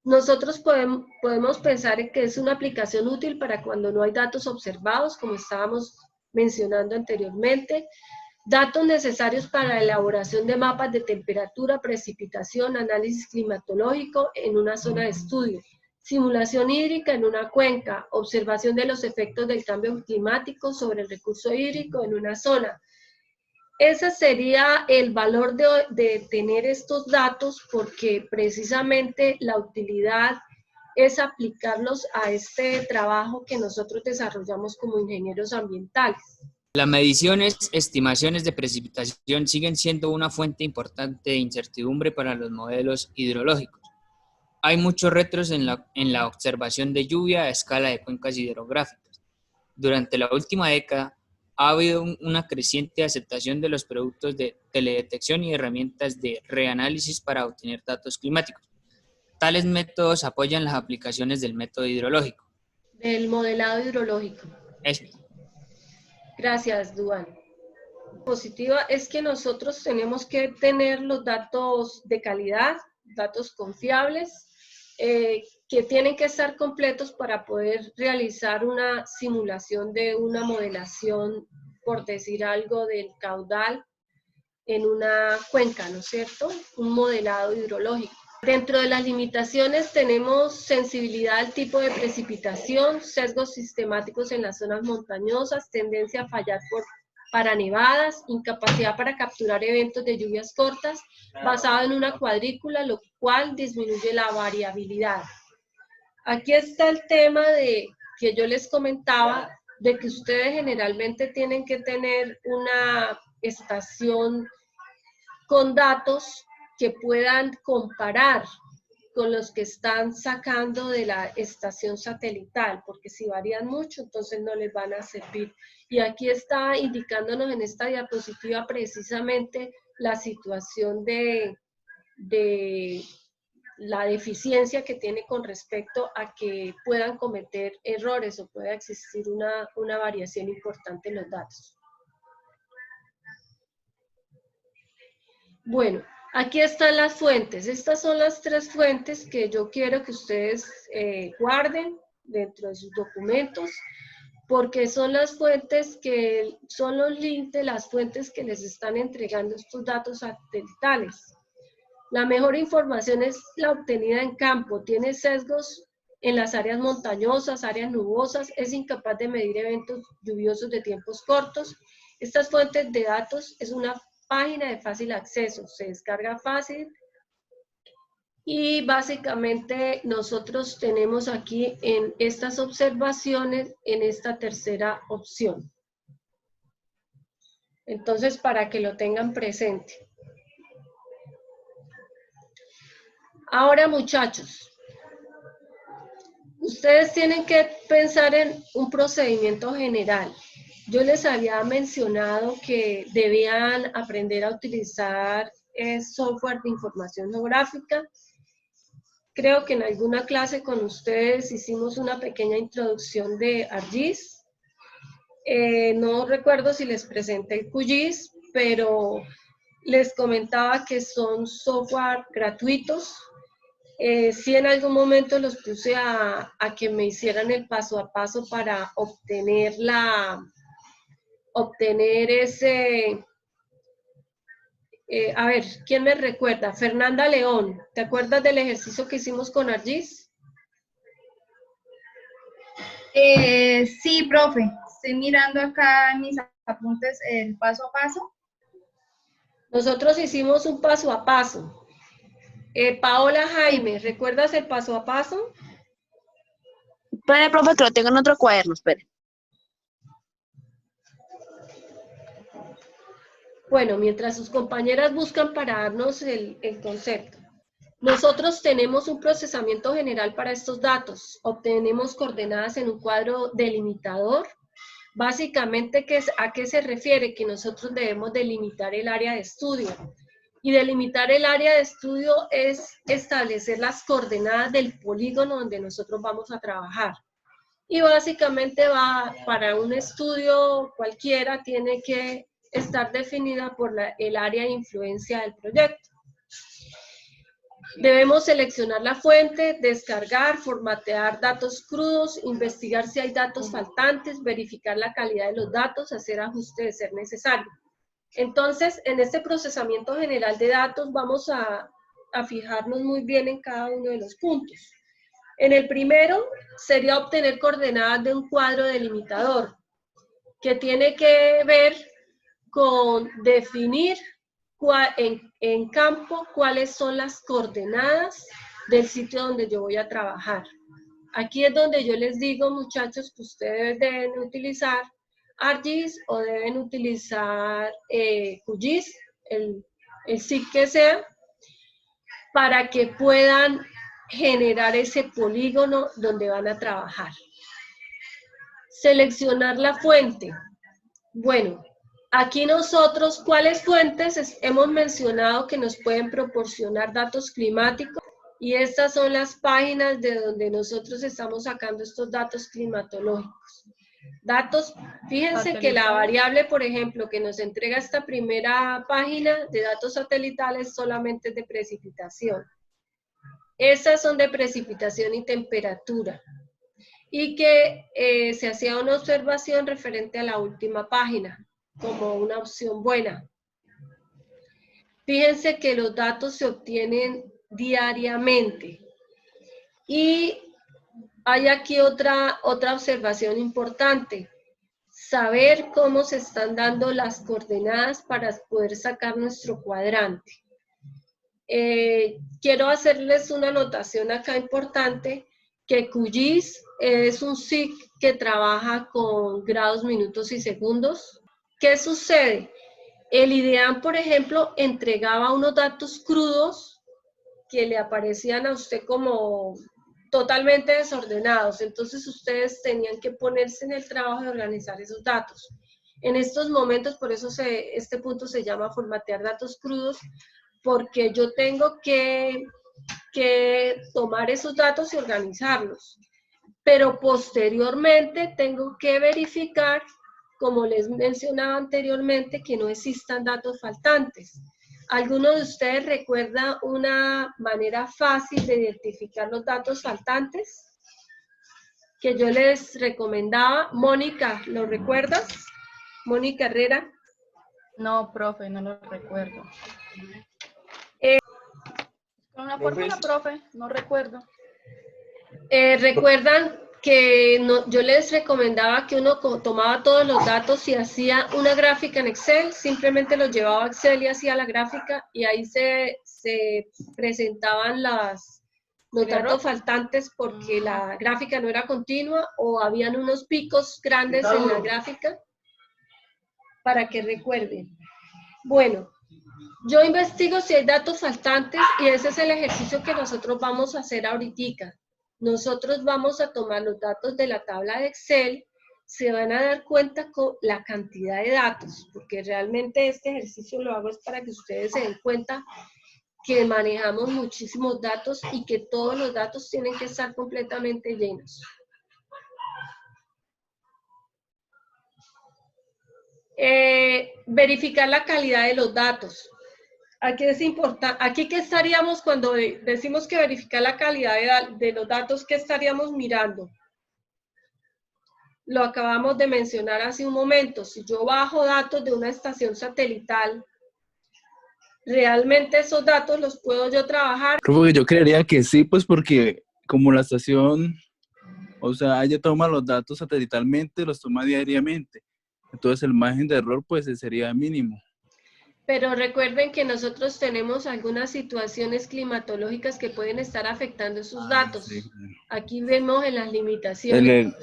Nosotros podemos pensar en que es una aplicación útil para cuando no hay datos observados, como estábamos mencionando anteriormente, datos necesarios para la elaboración de mapas de temperatura, precipitación, análisis climatológico en una zona de estudio, simulación hídrica en una cuenca, observación de los efectos del cambio climático sobre el recurso hídrico en una zona. Ese sería el valor de tener estos datos, porque precisamente la utilidad es aplicarlos a este trabajo que nosotros desarrollamos como ingenieros ambientales. Las mediciones, estimaciones de precipitación siguen siendo una fuente importante de incertidumbre para los modelos hidrológicos. Hay muchos retos en la observación de lluvia a escala de cuencas hidrográficas. Durante la última década, ha habido una creciente aceptación de los productos de teledetección y herramientas de reanálisis para obtener datos climáticos. Tales métodos apoyan las aplicaciones del método hidrológico. Del modelado hidrológico. Eso. Gracias, Duan. Positiva es que nosotros tenemos que tener los datos de calidad, datos confiables, que tienen que estar completos para poder realizar una simulación de una modelación, por decir algo, del caudal en una cuenca, ¿no es cierto? Un modelado hidrológico. Dentro de las limitaciones tenemos sensibilidad al tipo de precipitación, sesgos sistemáticos en las zonas montañosas, tendencia a fallar para nevadas, incapacidad para capturar eventos de lluvias cortas, basado en una cuadrícula, lo cual disminuye la variabilidad. Aquí está el tema que yo les comentaba, de que ustedes generalmente tienen que tener una estación con datos que puedan comparar con los que están sacando de la estación satelital, porque si varían mucho, entonces no les van a servir. Y aquí está indicándonos en esta diapositiva precisamente la situación de la deficiencia que tiene con respecto a que puedan cometer errores o pueda existir una variación importante en los datos. Bueno, aquí están las fuentes. Estas son las tres fuentes que yo quiero que ustedes guarden dentro de sus documentos, porque son las fuentes que son los links de las fuentes que les están entregando estos datos satelitales. La mejor información es la obtenida en campo, tiene sesgos en las áreas montañosas, áreas nubosas, es incapaz de medir eventos lluviosos de tiempos cortos. Estas fuentes de datos es una página de fácil acceso, se descarga fácil y básicamente nosotros tenemos aquí en estas observaciones, en esta tercera opción. Entonces, para que lo tengan presente. Ahora, muchachos, ustedes tienen que pensar en un procedimiento general. Yo les había mencionado que debían aprender a utilizar software de información geográfica. Creo que en alguna clase con ustedes hicimos una pequeña introducción de ArcGIS. No recuerdo si les presenté el QGIS, pero les comentaba que son software gratuitos. Sí, en algún momento los puse a que me hicieran el paso a paso para obtener ese... a ver, ¿quién me recuerda? Fernanda León, ¿te acuerdas del ejercicio que hicimos con ArcGIS? Sí, profe. Estoy mirando acá en mis apuntes el paso a paso. Nosotros hicimos un paso a paso. Paola Jaime, ¿recuerdas el paso a paso? Espere, profe, que lo tengo en otro cuaderno, espere. Bueno, mientras sus compañeras buscan para darnos el concepto. Nosotros tenemos un procesamiento general para estos datos. Obtenemos coordenadas en un cuadro delimitador. Básicamente, ¿a qué se refiere? Que nosotros debemos delimitar el área de estudio. Y delimitar el área de estudio es establecer las coordenadas del polígono donde nosotros vamos a trabajar. Y básicamente para un estudio cualquiera, tiene que estar definida por el área de influencia del proyecto. Debemos seleccionar la fuente, descargar, formatear datos crudos, investigar si hay datos faltantes, verificar la calidad de los datos, hacer ajustes de ser necesario. Entonces, en este procesamiento general de datos vamos a fijarnos muy bien en cada uno de los puntos. En el primero sería obtener coordenadas de un cuadro delimitador, que tiene que ver con definir en campo cuáles son las coordenadas del sitio donde yo voy a trabajar. Aquí es donde yo les digo, muchachos, que ustedes deben utilizar ArcGIS o deben utilizar QGIS, el SIG que sea, para que puedan generar ese polígono donde van a trabajar. Seleccionar la fuente. Bueno, aquí nosotros, ¿cuáles fuentes? Hemos mencionado que nos pueden proporcionar datos climáticos y estas son las páginas de donde nosotros estamos sacando estos datos climatológicos. Datos, fíjense que la variable, por ejemplo, que nos entrega esta primera página de datos satelitales solamente es de precipitación. Estas son de precipitación y temperatura. Y que se hacía una observación referente a la última página, como una opción buena. Fíjense que los datos se obtienen diariamente. Y hay aquí otra observación importante. Saber cómo se están dando las coordenadas para poder sacar nuestro cuadrante. Quiero hacerles una anotación acá importante, que QGIS es un SIG que trabaja con grados, minutos y segundos. ¿Qué sucede? El IDEAM, por ejemplo, entregaba unos datos crudos que le aparecían a usted como totalmente desordenados. Entonces ustedes tenían que ponerse en el trabajo de organizar esos datos. En estos momentos, por eso este punto se llama formatear datos crudos, porque yo tengo que tomar esos datos y organizarlos. Pero posteriormente tengo que verificar, como les mencionaba anteriormente, que no existan datos faltantes. ¿Alguno de ustedes recuerda una manera fácil de identificar los datos faltantes? Que yo les recomendaba. Mónica, ¿lo recuerdas? Mónica Herrera. No, profe, no lo recuerdo. Con una fórmula, profe, no recuerdo. ¿Recuerdan que yo les recomendaba que uno tomaba todos los datos y hacía una gráfica en Excel? Simplemente los llevaba a Excel y hacía la gráfica y ahí se presentaban los datos faltantes porque la gráfica no era continua o habían unos picos grandes en la gráfica, para que recuerden. Bueno, yo investigo si hay datos faltantes y ese es el ejercicio que nosotros vamos a hacer ahorita. Nosotros vamos a tomar los datos de la tabla de Excel, se van a dar cuenta con la cantidad de datos, porque realmente este ejercicio lo hago es para que ustedes se den cuenta que manejamos muchísimos datos y que todos los datos tienen que estar completamente llenos. Verificar la calidad de los datos. Aquí es importante, aquí ¿qué estaríamos cuando decimos que verificar la calidad de los datos? ¿Qué estaríamos mirando? Lo acabamos de mencionar hace un momento. Si yo bajo datos de una estación satelital, ¿realmente esos datos los puedo yo trabajar? Creo que yo creería que sí, pues porque como la estación, o sea, ella toma los datos satelitalmente, los toma diariamente. Entonces el margen de error pues sería mínimo. Pero recuerden que nosotros tenemos algunas situaciones climatológicas que pueden estar afectando esos datos. Sí. Aquí vemos en las limitaciones.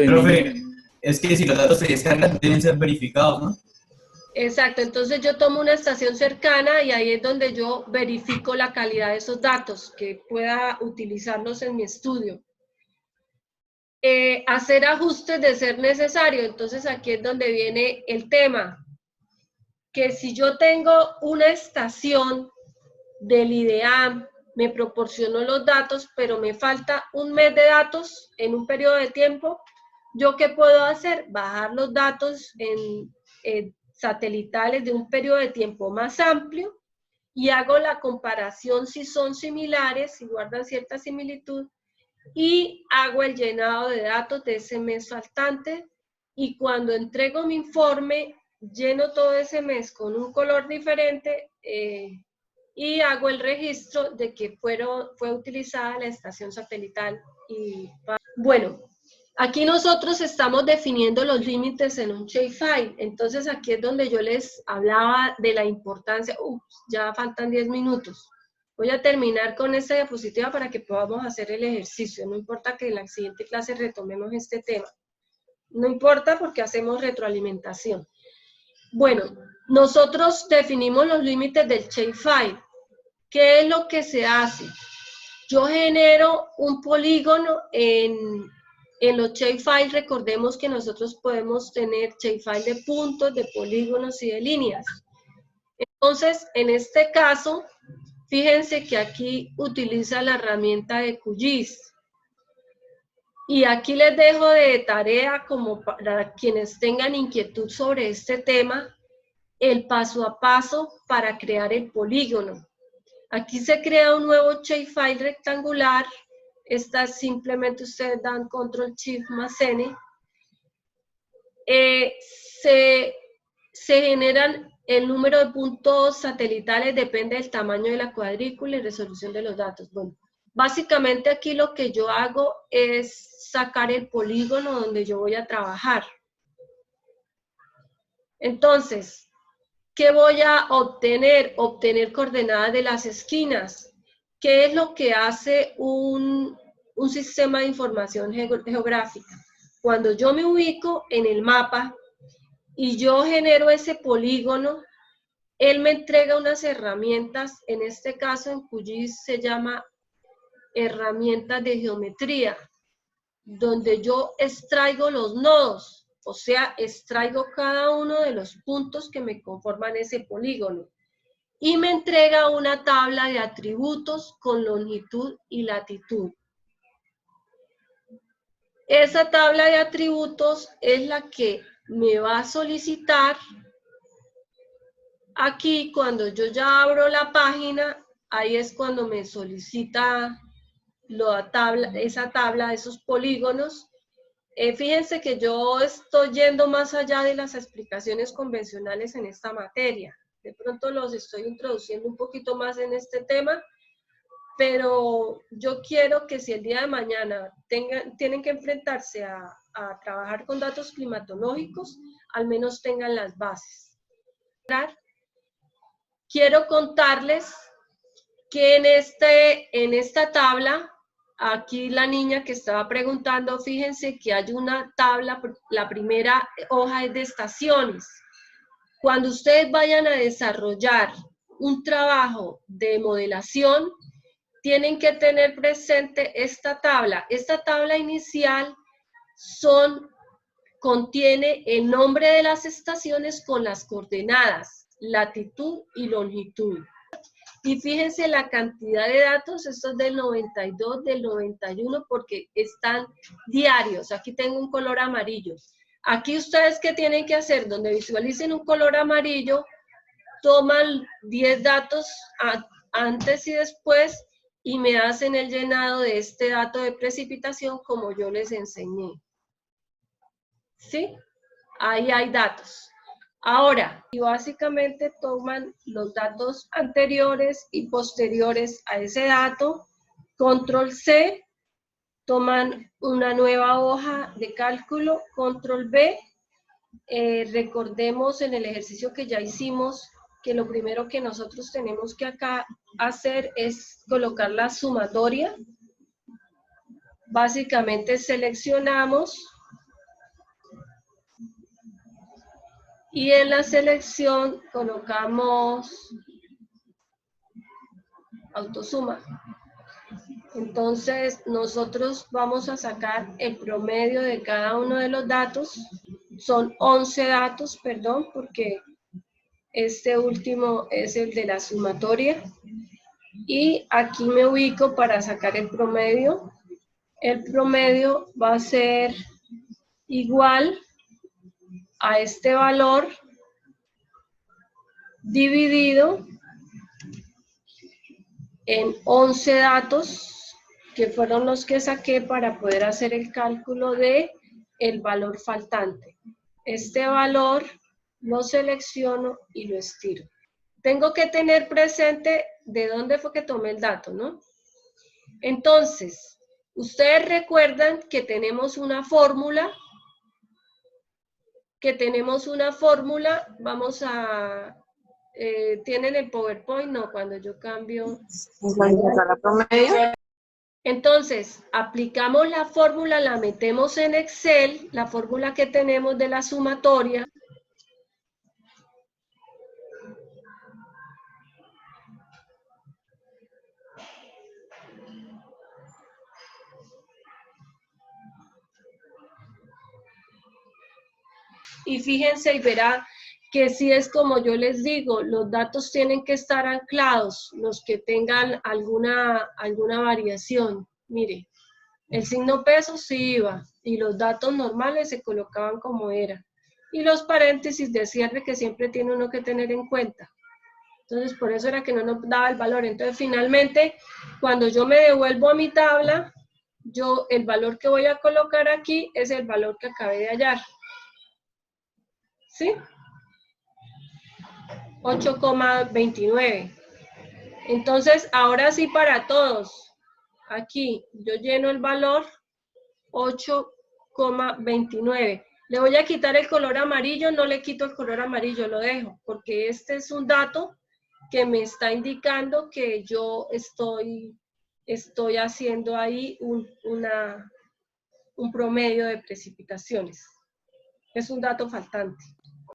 Profe, es que si los datos se descargan deben ser verificados, ¿no? Exacto, entonces yo tomo una estación cercana y ahí es donde yo verifico la calidad de esos datos, que pueda utilizarlos en mi estudio. Hacer ajustes de ser necesario, entonces aquí es donde viene el tema. Que si yo tengo una estación del IDEAM, me proporcionó los datos, pero me falta un mes de datos en un periodo de tiempo, ¿yo qué puedo hacer? Bajar los datos en satelitales de un periodo de tiempo más amplio y hago la comparación si son similares, si guardan cierta similitud, y hago el llenado de datos de ese mes faltante, y cuando entrego mi informe, lleno todo ese mes con un color diferente y hago el registro de que fue utilizada la estación satelital. Bueno, aquí nosotros estamos definiendo los límites en un shapefile. Entonces aquí es donde yo les hablaba de la importancia. Ya faltan 10 minutos. Voy a terminar con esta diapositiva para que podamos hacer el ejercicio. No importa que en la siguiente clase retomemos este tema. No importa porque hacemos retroalimentación. Bueno, nosotros definimos los límites del shapefile. ¿Qué es lo que se hace? Yo genero un polígono en los shapefiles. Recordemos que nosotros podemos tener shapefile de puntos, de polígonos y de líneas. Entonces, en este caso, fíjense que aquí utiliza la herramienta de QGIS. Y aquí les dejo de tarea, como para quienes tengan inquietud sobre este tema, el paso a paso para crear el polígono. Aquí se crea un nuevo shapefile rectangular. Esta simplemente ustedes dan Control Shift más N. Se generan el número de puntos satelitales, depende del tamaño de la cuadrícula y resolución de los datos. Bueno, básicamente aquí lo que yo hago es sacar el polígono donde yo voy a trabajar. Entonces, ¿qué voy a obtener? Obtener coordenadas de las esquinas. ¿Qué es lo que hace un sistema de información geográfica? Cuando yo me ubico en el mapa y yo genero ese polígono, él me entrega unas herramientas, en este caso en QGIS se llama herramientas de geometría, donde yo extraigo los nodos, o sea, extraigo cada uno de los puntos que me conforman ese polígono, y me entrega una tabla de atributos con longitud y latitud. Esa tabla de atributos es la que me va a solicitar aquí cuando yo ya abro la página. Ahí es cuando me solicita esa tabla, esos polígonos. Fíjense que yo estoy yendo más allá de las explicaciones convencionales en esta materia. De pronto los estoy introduciendo un poquito más en este tema, pero yo quiero que si el día de mañana tienen que enfrentarse a trabajar con datos climatológicos, al menos tengan las bases. Quiero contarles que en esta tabla, aquí la niña que estaba preguntando, fíjense que hay una tabla, la primera hoja es de estaciones. Cuando ustedes vayan a desarrollar un trabajo de modelación, tienen que tener presente esta tabla. Esta tabla inicial contiene el nombre de las estaciones con las coordenadas, latitud y longitud. Y fíjense la cantidad de datos, esto es del 92, del 91, porque están diarios. Aquí tengo un color amarillo. Aquí ustedes, ¿qué tienen que hacer? Donde visualicen un color amarillo, toman 10 datos antes y después y me hacen el llenado de este dato de precipitación como yo les enseñé. ¿Sí? Ahí hay datos. Ahora, y básicamente toman los datos anteriores y posteriores a ese dato, Control C, toman una nueva hoja de cálculo, Control V. Recordemos en el ejercicio que ya hicimos que lo primero que nosotros tenemos que acá hacer es colocar la sumatoria. Básicamente seleccionamos y en la selección colocamos autosuma. Entonces nosotros vamos a sacar el promedio de cada uno de los datos. Son 11 datos, perdón, porque este último es el de la sumatoria. Y aquí me ubico para sacar el promedio. El promedio va a ser igual a este valor dividido en 11 datos, que fueron los que saqué para poder hacer el cálculo de el valor faltante. Este valor lo selecciono y lo estiro. Tengo que tener presente de dónde fue que tomé el dato, ¿no? Entonces, ustedes recuerdan que tenemos una fórmula, vamos a, ¿tienen el PowerPoint? No, cuando yo cambio. Entonces, aplicamos la fórmula, la metemos en Excel, la fórmula que tenemos de la sumatoria. Y fíjense y verá que si es como yo les digo, los datos tienen que estar anclados, los que tengan alguna variación. Mire, el signo peso sí iba y los datos normales se colocaban como era. Y los paréntesis de cierre que siempre tiene uno que tener en cuenta. Entonces, por eso era que no nos daba el valor. Entonces, finalmente, cuando yo me devuelvo a mi tabla, el valor que voy a colocar aquí es el valor que acabé de hallar. ¿Sí? 8,29. Entonces, ahora sí para todos. Aquí yo lleno el valor 8,29. Le voy a quitar el color amarillo, no le quito el color amarillo, lo dejo, porque este es un dato que me está indicando que yo estoy haciendo ahí un promedio de precipitaciones. Es un dato faltante.